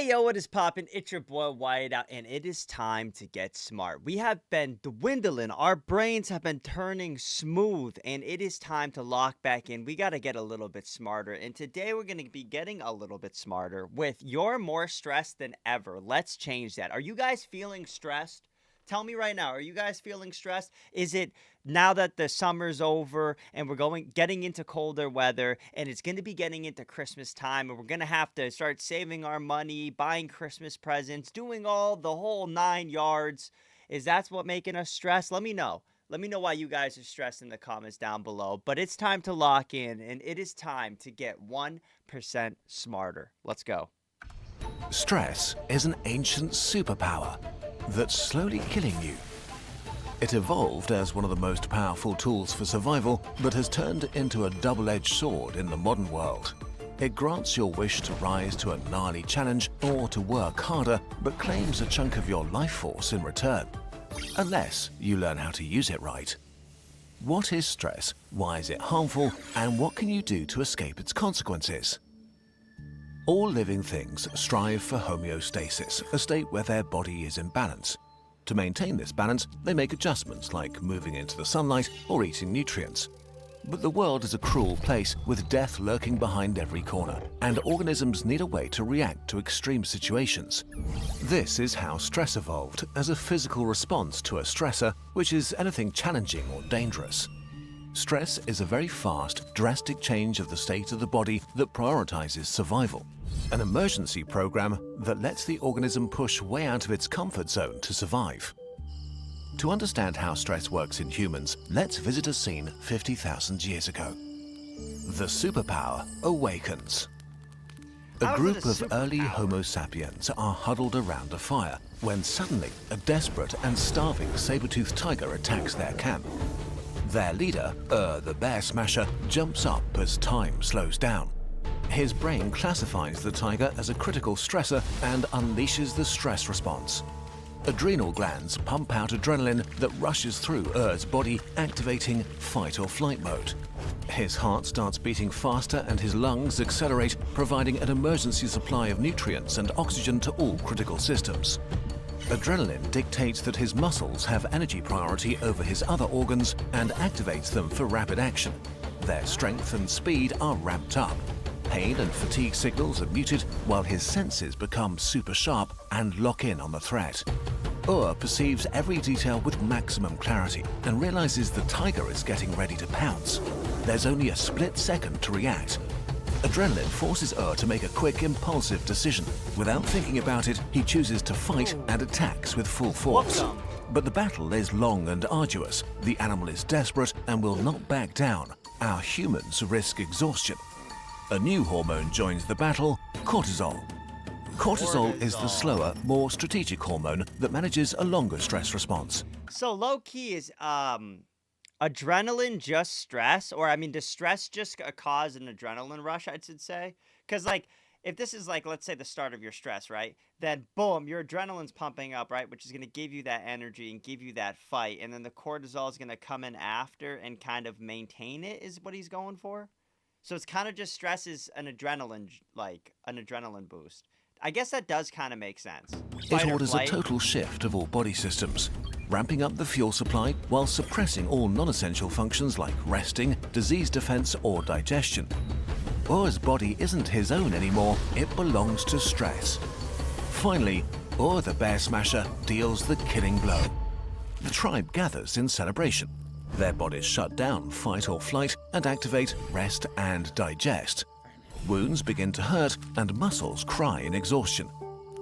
Hey yo, what is poppin'? It's your boy Whiteout, and it is time to get smart. We have been dwindling, our brains have been turning smooth, and it is time to lock back in. We got to get a little bit smarter, and today we're going to be getting a little bit smarter with you're more stressed than ever. Let's change that. Are you guys feeling stressed? Tell me right now, are you guys feeling stressed? Is it now that the summer's over and we're getting into colder weather and it's going to be getting into Christmas time and we're going to have to start saving our money, buying Christmas presents, doing all the whole 9 yards? Is that what making us stressed? Let me know. Let me know why you guys are stressed in the comments down below. But it's time to lock in, and it is time to get 1% smarter. Let's go. Stress is an ancient superpower that's slowly killing you. It evolved as one of the most powerful tools for survival, but has turned into a double-edged sword in the modern world. It grants your wish to rise to a gnarly challenge or to work harder, but claims a chunk of your life force in return. Unless you learn how to use it right. What is stress? Why is it harmful? And what can you do to escape its consequences? All living things strive for homeostasis, a state where their body is in balance. To maintain this balance, they make adjustments like moving into the sunlight or eating nutrients. But the world is a cruel place with death lurking behind every corner, and organisms need a way to react to extreme situations. This is how stress evolved, as a physical response to a stressor, which is anything challenging or dangerous. Stress is a very fast, drastic change of the state of the body that prioritizes survival. An emergency program that lets the organism push way out of its comfort zone to survive. To understand how stress works in humans, let's visit a scene 50,000 years ago. The superpower awakens. A group of early Homo sapiens are huddled around a fire when suddenly a desperate and starving saber-toothed tiger attacks their camp. Their leader, the bear smasher, jumps up as time slows down. His brain classifies the tiger as a critical stressor and unleashes the stress response. Adrenal glands pump out adrenaline that rushes through body, activating fight or flight mode. His heart starts beating faster and his lungs accelerate, providing an emergency supply of nutrients and oxygen to all critical systems. Adrenaline dictates that his muscles have energy priority over his other organs and activates them for rapid action. Their strength and speed are ramped up. Pain and fatigue signals are muted while his senses become super sharp and lock in on the threat. Perceives every detail with maximum clarity and realizes the tiger is getting ready to pounce. There's only a split second to react. Adrenaline forces to make a quick, impulsive decision. Without thinking about it, he chooses to fight and attacks with full force. But the battle is long and arduous. The animal is desperate and will not back down. Our humans risk exhaustion. A new hormone joins the battle, cortisol. Cortisol is the slower, more strategic hormone that manages a longer stress response. So low key is adrenaline just stress, or I mean, does stress just cause an adrenaline rush? I should say, because like if this is like, let's say, the start of your stress, right? Then boom, your adrenaline's pumping up, right? Which is going to give you that energy and give you that fight, and then the cortisol is going to come in after and kind of maintain it. Is what he's going for. So it's kind of just stress is an adrenaline, like an adrenaline boost. I guess that does kind of make sense. It orders a total shift of all body systems, ramping up the fuel supply while suppressing all non-essential functions like resting, disease defense, or digestion. Ur's body isn't his own anymore, it belongs to stress. Finally, Ur the bear smasher deals the killing blow. The tribe gathers in celebration. Their bodies shut down fight or flight and activate rest and digest. Wounds begin to hurt and muscles cry in exhaustion.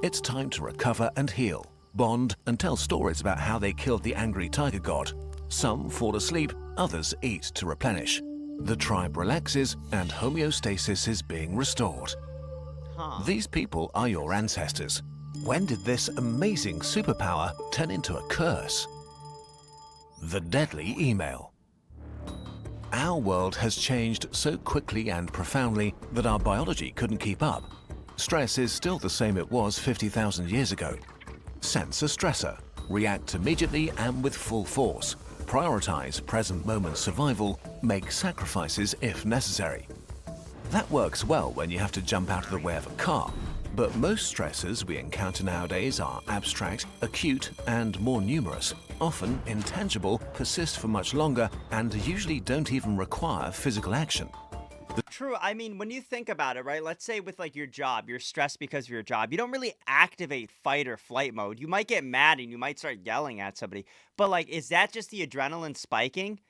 It's time to recover and heal, bond and tell stories about how they killed the angry tiger god. Some fall asleep, others eat to replenish. The tribe relaxes and homeostasis is being restored. These people are your ancestors. When did this amazing superpower turn into a curse? The deadly email. Our world has changed so quickly and profoundly that our biology couldn't keep up. Stress is still the same it was 50,000 years ago. Sense a stressor, react immediately and with full force, prioritize present moment survival, make sacrifices if necessary. That works well when you have to jump out of the way of a car, But most stressors we encounter nowadays are abstract, acute, and more numerous. Often intangible, persist for much longer, and usually don't even require physical action. True. I mean, when you think about it, right? Let's say with like your job, you're stressed because of your job. You don't really activate fight or flight mode. You might get mad and you might start yelling at somebody. But like, is that just the adrenaline spiking?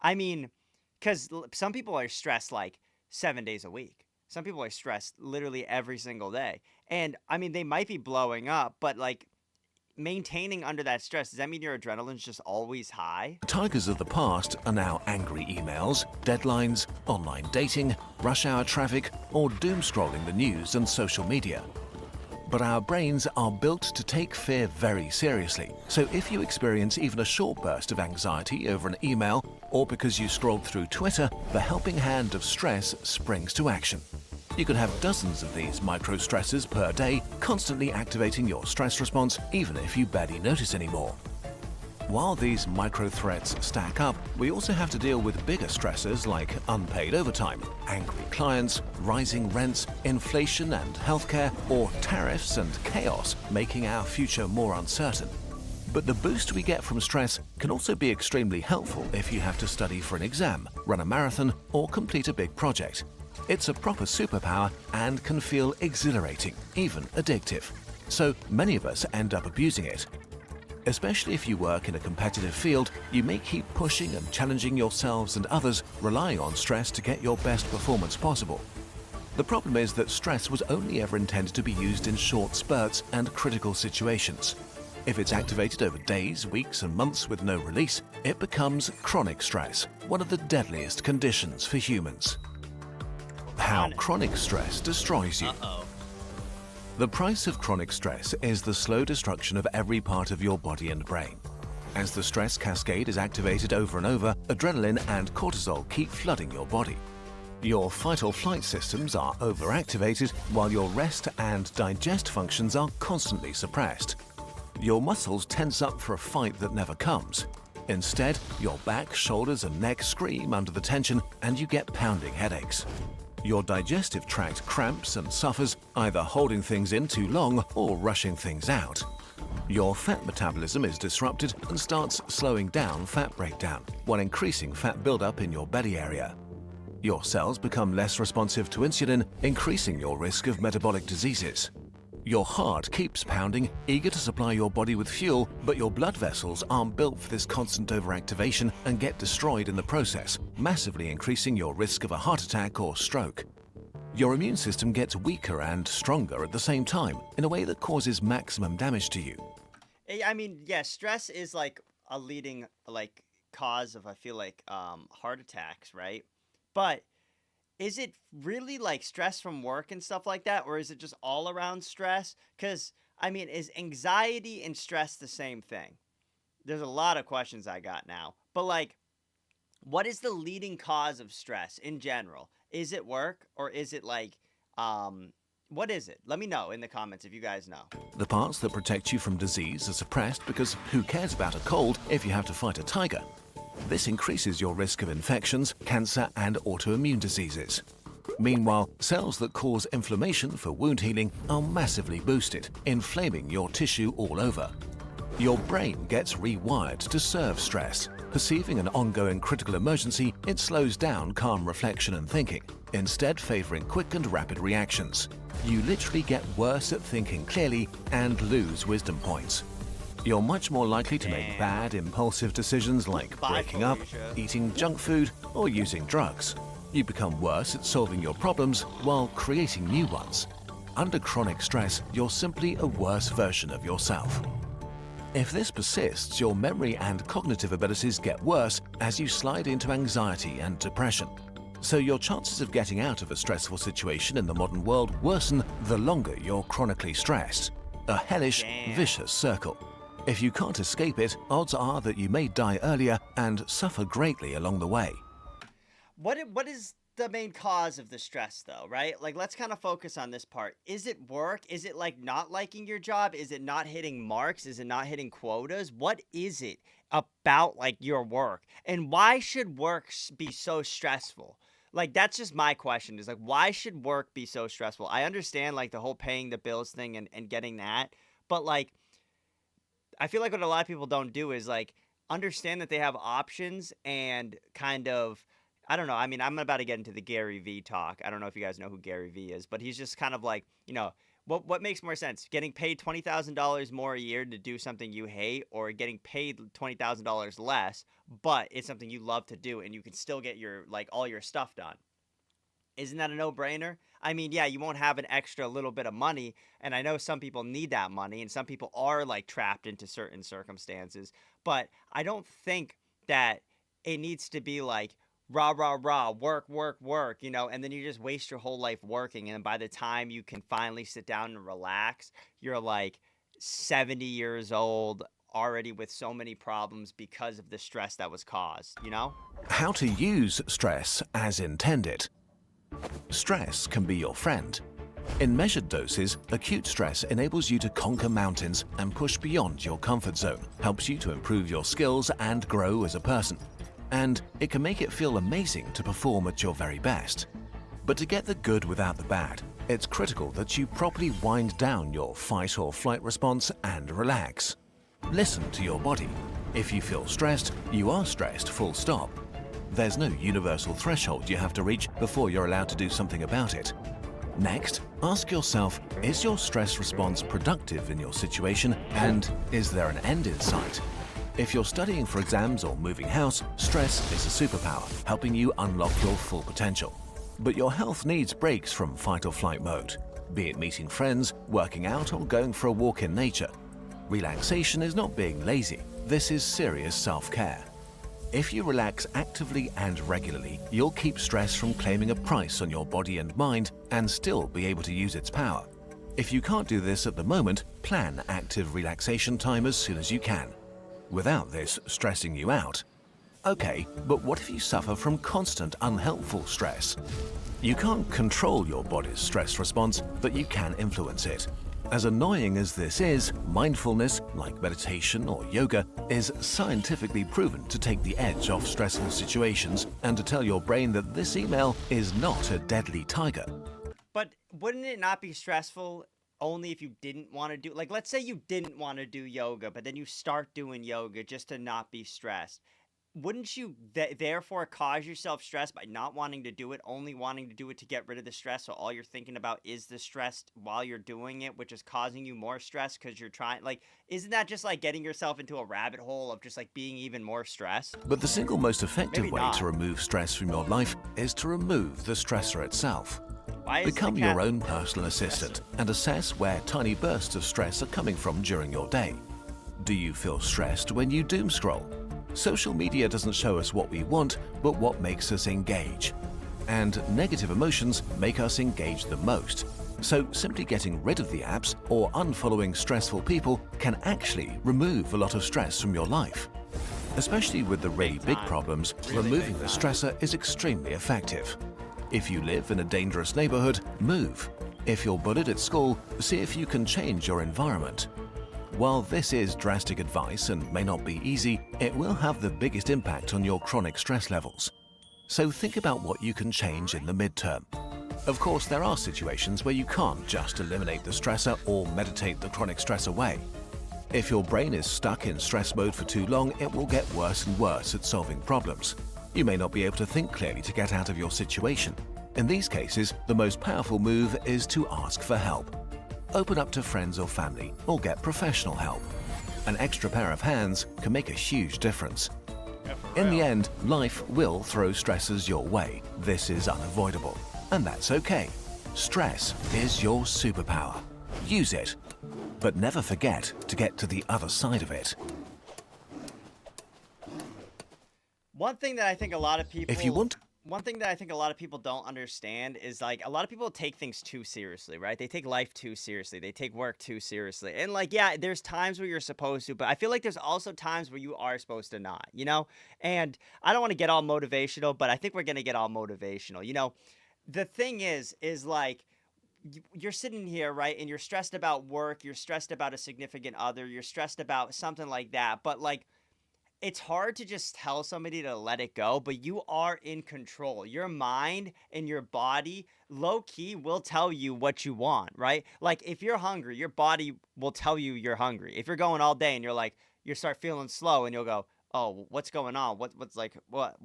I mean, because some people are stressed like 7 days a week. Some people are stressed literally every single day. And I mean, they might be blowing up, but like maintaining under that stress, does that mean your adrenaline's just always high? Tigers of the past are now angry emails, deadlines, online dating, rush hour traffic, or doom scrolling the news and social media. But our brains are built to take fear very seriously. So if you experience even a short burst of anxiety over an email, or because you scrolled through Twitter, the helping hand of stress springs to action. You can have dozens of these micro-stressors per day, constantly activating your stress response even if you barely notice anymore. While these micro-threats stack up, we also have to deal with bigger stressors like unpaid overtime, angry clients, rising rents, inflation and healthcare, or tariffs and chaos making our future more uncertain. But the boost we get from stress can also be extremely helpful if you have to study for an exam, run a marathon, or complete a big project. It's a proper superpower and can feel exhilarating, even addictive. So many of us end up abusing it. Especially if you work in a competitive field, you may keep pushing and challenging yourselves and others, relying on stress to get your best performance possible. The problem is that stress was only ever intended to be used in short spurts and critical situations. If it's activated over days, weeks, and months with no release, it becomes chronic stress, one of the deadliest conditions for humans. How chronic stress destroys you. Uh-oh. The price of chronic stress is the slow destruction of every part of your body and brain. As the stress cascade is activated over and over, adrenaline and cortisol keep flooding your body. Your fight or flight systems are overactivated while your rest and digest functions are constantly suppressed. Your muscles tense up for a fight that never comes. Instead, your back, shoulders, and neck scream under the tension and you get pounding headaches. Your digestive tract cramps and suffers, either holding things in too long or rushing things out. Your fat metabolism is disrupted and starts slowing down fat breakdown, while increasing fat buildup in your belly area. Your cells become less responsive to insulin, increasing your risk of metabolic diseases. Your heart keeps pounding, eager to supply your body with fuel, but your blood vessels aren't built for this constant overactivation and get destroyed in the process, massively increasing your risk of a heart attack or stroke. Your immune system gets weaker and stronger at the same time, in a way that causes maximum damage to you. I mean, yeah, stress is like a leading like cause of I feel like heart attacks, right? But is it really like stress from work and stuff like that, or is it just all around stress? Because I mean, is anxiety and stress the same thing? There's a lot of questions I got now, but like, what is the leading cause of stress in general? Is it work or is it like, um, what is it? Let me know in the comments if you guys know. The parts that protect you from disease are suppressed because who cares about a cold if you have to fight a tiger? This increases your risk of infections, cancer, and autoimmune diseases. Meanwhile, cells that cause inflammation for wound healing are massively boosted, inflaming your tissue all over. Your brain gets rewired to serve stress. Perceiving an ongoing critical emergency, it slows down calm reflection and thinking, instead favoring quick and rapid reactions. You literally get worse at thinking clearly and lose wisdom points. You're much more likely to make bad, impulsive decisions like Bye, breaking up, Felicia. eating junk food, or using drugs. You become worse at solving your problems while creating new ones. Under chronic stress, you're simply a worse version of yourself. If this persists, your memory and cognitive abilities get worse as you slide into anxiety and depression. So your chances of getting out of a stressful situation in the modern world worsen the longer you're chronically stressed. A hellish, vicious circle. If you can't escape it, odds are that you may die earlier and suffer greatly along the way. What is the main cause of the stress though, right? Like let's kind of focus on this part. Is it work? Is it like not liking your job? Is it not hitting marks? Is it not hitting quotas? What is it about like your work? And why should work be so stressful? Like, that's just my question is like, why should work be so stressful? I understand like the whole paying the bills thing and getting that, but like, I feel like what a lot of people don't do is like understand that they have options and kind of I don't know. I mean, I'm about to get into the Gary V talk. I don't know if you guys know who Gary V is, but he's just kind of like, what makes more sense? Getting paid $20,000 more a year to do something you hate or getting paid $20,000 less, but it's something you love to do and you can still get your like all your stuff done. Isn't that a no-brainer? I mean, yeah, you won't have an extra little bit of money, and I know some people need that money, and some people are like trapped into certain circumstances, but I don't think that it needs to be like rah rah rah work work work, and then you just waste your whole life working, and by the time you can finally sit down and relax, you're like 70 years old already with so many problems because of the stress that was caused? How to use stress as intended. Stress can be your friend. In measured doses, acute stress enables you to conquer mountains and push beyond your comfort zone, helps you to improve your skills and grow as a person. And it can make it feel amazing to perform at your very best. But to get the good without the bad, it's critical that you properly wind down your fight or flight response and relax. Listen to your body. If you feel stressed, you are stressed, full stop. There's no universal threshold you have to reach before you're allowed to do something about it. Next, ask yourself, is your stress response productive in your situation, and is there an end in sight? If you're studying for exams or moving house, stress is a superpower, helping you unlock your full potential. But your health needs breaks from fight or flight mode, be it meeting friends, working out, or going for a walk in nature. Relaxation is not being lazy. This is serious self-care. If you relax actively and regularly, you'll keep stress from claiming a price on your body and mind and still be able to use its power. If you can't do this at the moment, plan active relaxation time as soon as you can, without this stressing you out. Okay, but what if you suffer from constant unhelpful stress? You can't control your body's stress response, but you can influence it. As annoying as this is, mindfulness, like meditation or yoga, is scientifically proven to take the edge off stressful situations and to tell your brain that this email is not a deadly tiger. But wouldn't it not be stressful only if you didn't want to do like let's say you didn't want to do yoga, but then you start doing yoga just to not be stressed? Wouldn't you therefore cause yourself stress by not wanting to do it, only wanting to do it to get rid of the stress? So all you're thinking about is the stress while you're doing it, which is causing you more stress because you're trying. Like, isn't that just like getting yourself into a rabbit hole of just like being even more stressed? But the single most effective Maybe way not. to remove stress from your life is to remove the stressor itself. Why is Become the your cat own personal assistant and assess where tiny bursts of stress are coming from during your day. Do you feel stressed when you doom scroll? Social media doesn't show us what we want, but what makes us engage. And negative emotions make us engage the most. So simply getting rid of the apps or unfollowing stressful people can actually remove a lot of stress from your life. Especially with the really big problems, removing the stressor is extremely effective. If you live in a dangerous neighborhood, move. If you're bullied at school, see if you can change your environment. While this is drastic advice and may not be easy, it will have the biggest impact on your chronic stress levels. So think about what you can change in the midterm. Of course, there are situations where you can't just eliminate the stressor or meditate the chronic stress away. If your brain is stuck in stress mode for too long, it will get worse and worse at solving problems. You may not be able to think clearly to get out of your situation. In these cases, the most powerful move is to ask for help. Open up to friends or family, or get professional help. An extra pair of hands can make a huge difference. In the end, life will throw stresses your way. This is unavoidable, and that's okay. Stress is your superpower. Use it, but never forget to get to the other side of it. One thing that I think a lot of If you want one thing that I think a lot of people don't understand is like a lot of people take things too seriously, right? They take life too seriously. They take work too seriously. And like, yeah, there's times where you're supposed to, but I feel like there's also times where you are supposed to not? And I don't want to get all motivational, but I think we're going to get all motivational. The thing is like, you're sitting here, right? And you're stressed about work. You're stressed about a significant other. You're stressed about something like that. But like, it's hard to just tell somebody to let it go, but you are in control. Your mind and your body, low key, will tell you what you want, right? Like if you're hungry, your body will tell you you're hungry. If you're going all day and you're like, you start feeling slow and you'll go, oh, what's going on? What's like, what?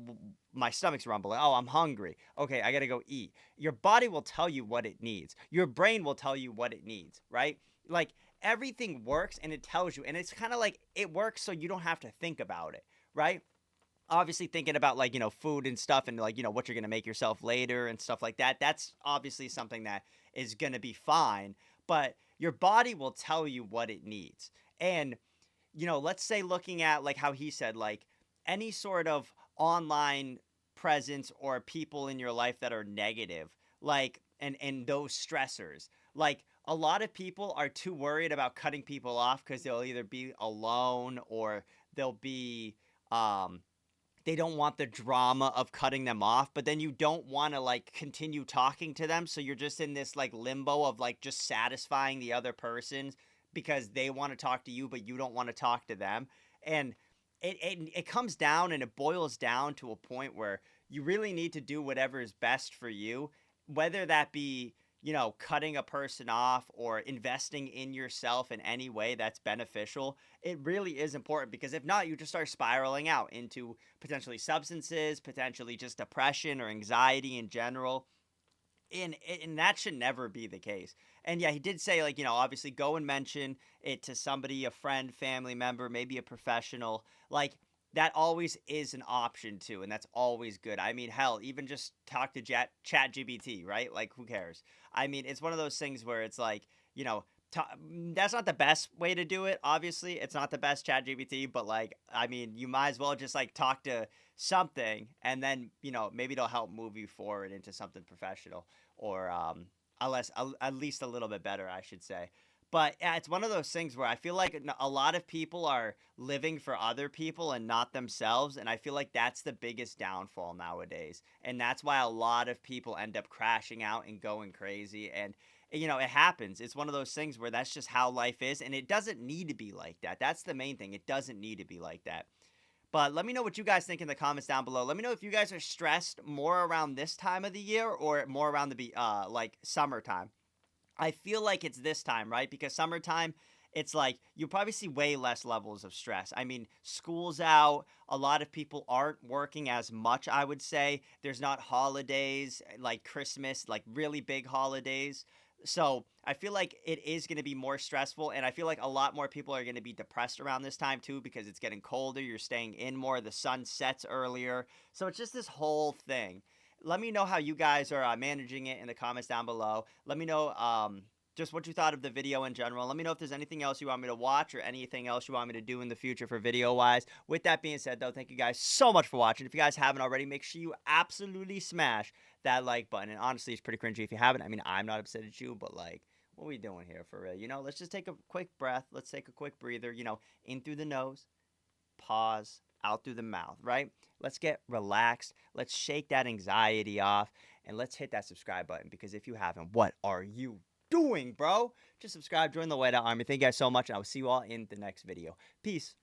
My stomach's rumbling. Oh, I'm hungry. Okay, I gotta go eat. Your body will tell you what it needs. Your brain will tell you what it needs, right? Like everything works and it tells you, and it's kind of like it works so you don't have to think about it, right? Obviously thinking about like food and stuff, and like what you're going to make yourself later and stuff like that, that's obviously something that is going to be fine, but your body will tell you what it needs. And let's say, looking at like how he said, like any sort of online presence or people in your life that are negative, like and those stressors, like a lot of people are too worried about cutting people off because they'll either be alone or they'll be um they don't want the drama of cutting them off, but then you don't want to like continue talking to them, so you're just in this like limbo of like just satisfying the other person because they want to talk to you but you don't want to talk to them. And it comes down and it boils down to a point where you really need to do whatever is best for you, whether that be cutting a person off or investing in yourself in any way that's beneficial. It really is important, because if not, you just start spiraling out into potentially substances, potentially just depression or anxiety in general. And that should never be the case. And yeah, he did say, like, obviously go and mention it to somebody, a friend, family member, maybe a professional. Like, that always is an option too, and that's always good. I mean, hell, even just talk to Chat GBT, right? Like, who cares? I mean, it's one of those things where it's like, you know, that's not the best way to do it. Obviously, it's not the best, Chat GBT, but like, I mean, you might as well just like talk to something, and then maybe it'll help move you forward into something professional, or unless at least a little bit better, I should say. But yeah, it's one of those things where I feel like a lot of people are living for other people and not themselves, and I feel like that's the biggest downfall nowadays, and that's why a lot of people end up crashing out and going crazy. And it happens. It's one of those things where that's just how life is, and it doesn't need to be like that. That's the main thing. It doesn't need to be like that. But let me know what you guys think in the comments down below. Let me know if you guys are stressed more around this time of the year or more around the like summertime. I feel like it's this time, right? Because summertime, it's like you probably see way less levels of stress. I mean, school's out. A lot of people aren't working as much, I would say. There's not holidays like Christmas, like really big holidays. So I feel like it is going to be more stressful. And I feel like a lot more people are going to be depressed around this time too, because it's getting colder. You're staying in more. The sun sets earlier. So it's just this whole thing. Let me know how you guys are managing it in the comments down below. Let me know just what you thought of the video in general. Let me know if there's anything else you want me to watch or anything else you want me to do in the future for video wise. With that being said, though, thank you guys so much for watching. If you guys haven't already, make sure you absolutely smash that like button. And honestly, it's pretty cringy if you haven't. I mean, I'm not upset at you, but like, what are we doing here for real? Let's just take a quick breath. Let's take a quick breather. In through the nose, pause, out through the mouth, right? Let's get relaxed. Let's shake that anxiety off, and let's hit that subscribe button, because if you haven't, what are you doing, bro? Just subscribe, join the Whiteout Army. Thank you guys so much, and I will see you all in the next video. Peace.